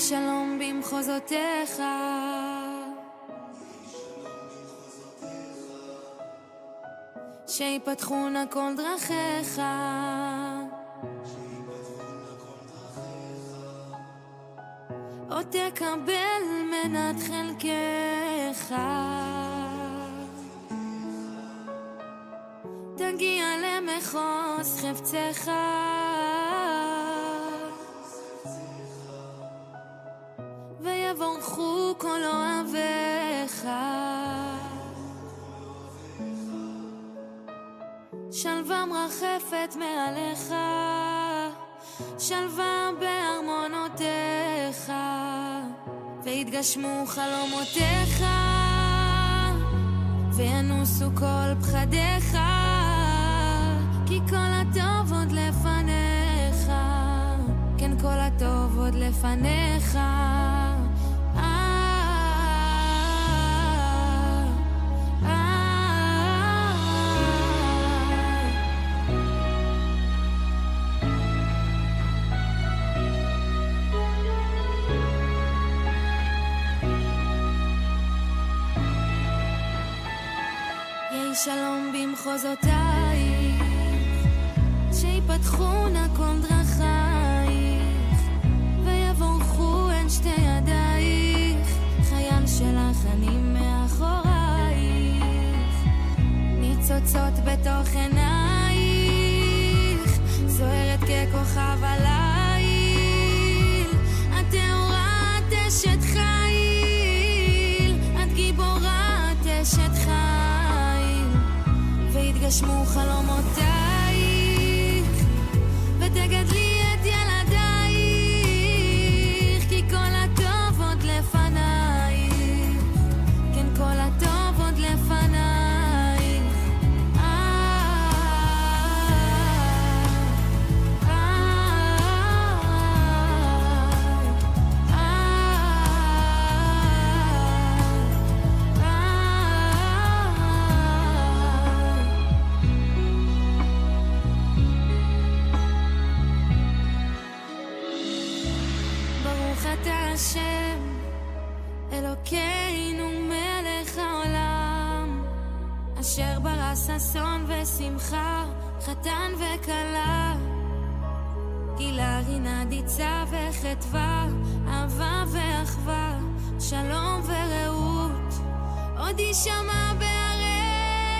שלום במחוזותיך, שיפתחו נא כל דרכיך, או תקבל מנת חלקך, תגיע למחוז חפצך, ויבורכו כל אוהביך, שלווה מרחפת מעליך, שלווה בארמונותיך, ויתגשמו חלומותיך, וינוסו כל פחדיך, כי כל הטוב עוד לפניך, כן כל הטוב עוד לפניך. שלום במחוזותייך, שיפתחו נא כל דרכייך, ויבורכו הן שתי ידייך, חייל שלך אני מאחורייך, ניצוצות בתוך עינייך, זוהרת ככוכב הליל, את טהורה את אשת חיל, את גיבורה את אשת חיל, ויתגשמו חלומותייך, ותגדלי את ילדייך, כי כל הטוב עוד לפנייך, כן כל הטוב עוד לפנייך. השם אלוקינו מלך העולם, אשר ברא ששון ושמחה, חתן וכלה, גילה רינה דיצה וחטבה, אהבה ואחווה, שלום ורעות, עוד יישמע בערי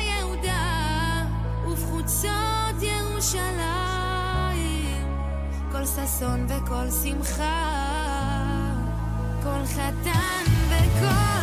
יהודה ובחוצות ירושלים, כל ששון וכל שמחה, כל חתן וכל